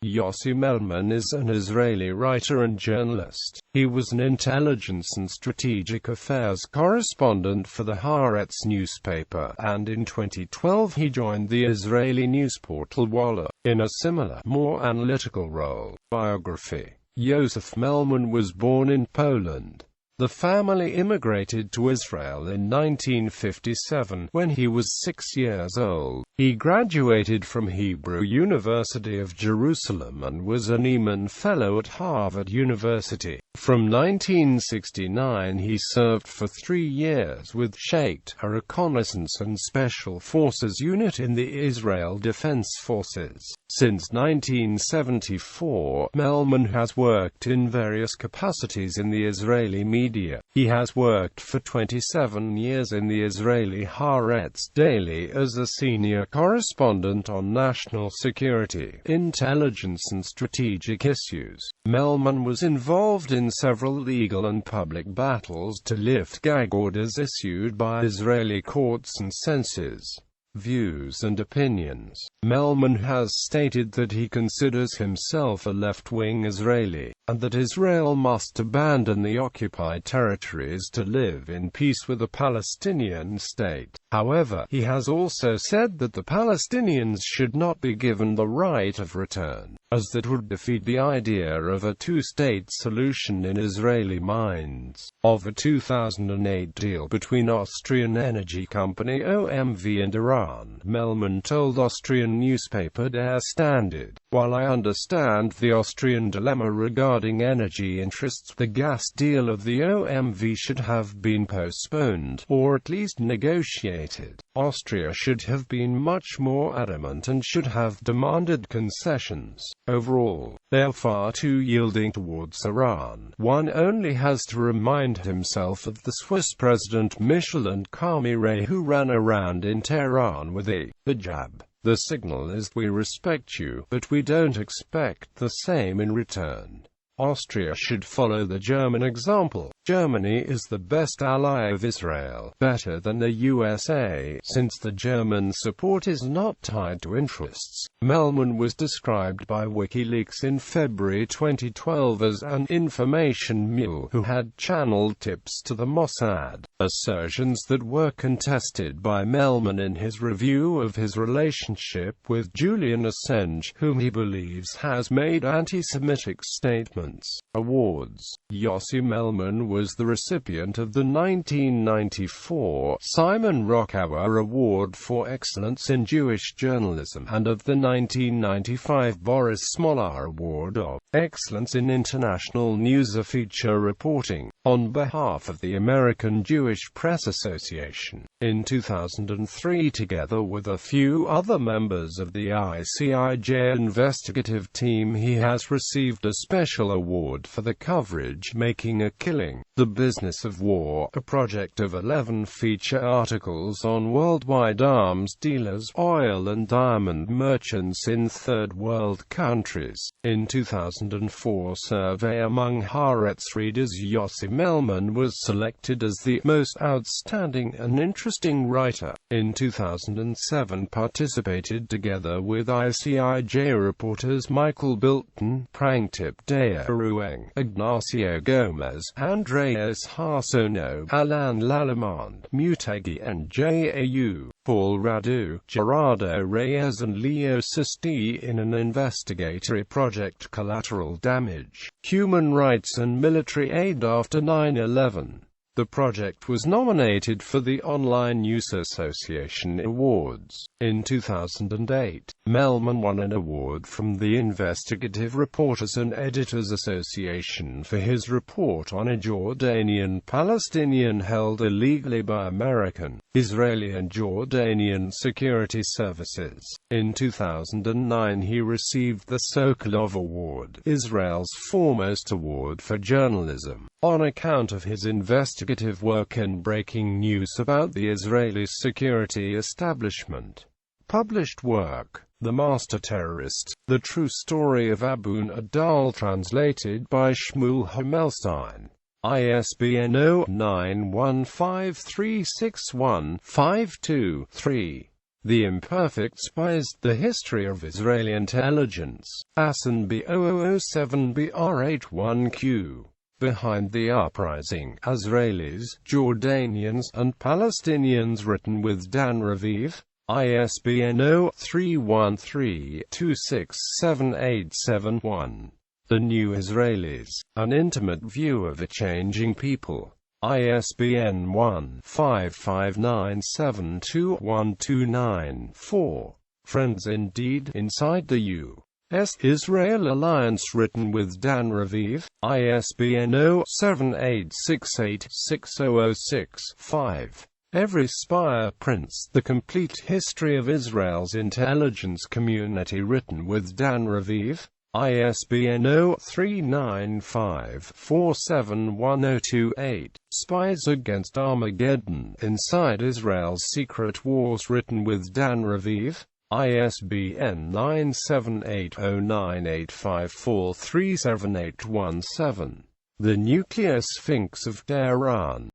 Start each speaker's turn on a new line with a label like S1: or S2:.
S1: Yossi Melman is an Israeli writer and journalist. He was an intelligence and strategic affairs correspondent for the Haaretz newspaper, and in 2012 he joined the Israeli news portal Walla, in a similar, more analytical role. Biography. Yossi Melman was born in Poland. The family immigrated to Israel in 1957, when he was 6 years old. He graduated from Hebrew University of Jerusalem and was an Eman Fellow at Harvard University. From 1969 he served for 3 years with Sheit, a reconnaissance and special forces unit in the Israel Defense Forces. Since 1974, Melman has worked in various capacities in the Israeli media. He has worked for 27 years in the Israeli Haaretz daily as a senior correspondent on national security, intelligence and strategic issues. Melman was involved in several legal and public battles to lift gag orders issued by Israeli courts and censors. Views and opinions. Melman has stated that he considers himself a left-wing Israeli, and that Israel must abandon the occupied territories to live in peace with a Palestinian state. However, he has also said that the Palestinians should not be given the right of return, as that would defeat the idea of a two-state solution in Israeli minds. Of a 2008 deal between Austrian energy company OMV and Iran, Melman told Austrian newspaper Der Standard, "While I understand the Austrian dilemma regarding energy interests, the gas deal of the OMV should have been postponed, or at least negotiated. Austria should have been much more adamant and should have demanded concessions. Overall, they are far too yielding towards Iran. One only has to remind himself of the Swiss President Michel and Camille, who ran around in Tehran with a hijab. The signal is, we respect you, but we don't expect the same in return. Austria should follow the German example. Germany is the best ally of Israel, better than the USA, since the German support is not tied to interests." Melman was described by WikiLeaks in February 2012 as an information mule who had channeled tips to the Mossad, assertions that were contested by Melman in his review of his relationship with Julian Assange, whom he believes has made anti-Semitic statements. Awards. Yossi Melman was the recipient of the 1994 Simon Rockower Award for Excellence in Jewish Journalism, and of the 1995 Boris Smolar Award of Excellence in International News Feature Reporting, on behalf of the American Jewish Press Association. In 2003, together with a few other members of the ICIJ investigative team, he has received a special award for the coverage Making a Killing: The Business of War, a project of 11 feature articles on worldwide arms dealers, oil and diamond merchants in third world countries. In 2004 survey among Haaretz readers, Yossi Melman was selected as the most outstanding and interesting writer. In 2007 participated together with ICIJ reporters Michael Bilton, Prangtip Dea Rueng, Ignacio Gomez, Andreas Harsono, Alain Lallemande, Mutegi and Jau, Paul Radu, Gerardo Reyes and Leo Sisti in an investigatory project Collateral Damage, Human Rights and Military Aid after 9/11. The project was nominated for the Online News Association Awards. In 2008, Melman won an award from the Investigative Reporters and Editors Association for his report on a Jordanian Palestinian held illegally by American, Israeli and Jordanian security services. In 2009 he received the Sokolov Award, Israel's foremost award for journalism, on account of his investigative work in breaking news about the Israeli security establishment. Published work: The Master Terrorist, The True Story of Abu Nadal, translated by Shmuel Homelstein. ISBN 0915361523. The Imperfect Spies, The History of Israeli Intelligence, ASIN B0007BR81Q. Behind the Uprising, Israelis, Jordanians, and Palestinians, written with Dan Raviv, ISBN 0313267871. The New Israelis, An Intimate View of a Changing People. ISBN 1-559721294. Friends Indeed, Inside the U.S. Israel Alliance, written with Dan Raviv, ISBN 0-7868-6006-5. Every Spire Prints, The Complete History of Israel's Intelligence Community, written with Dan Raviv, ISBN 0395471028. Spies Against Armageddon, Inside Israel's Secret Wars, written with Dan Raviv, ISBN 9780985437817. The Nuclear Sphinx of Tehran.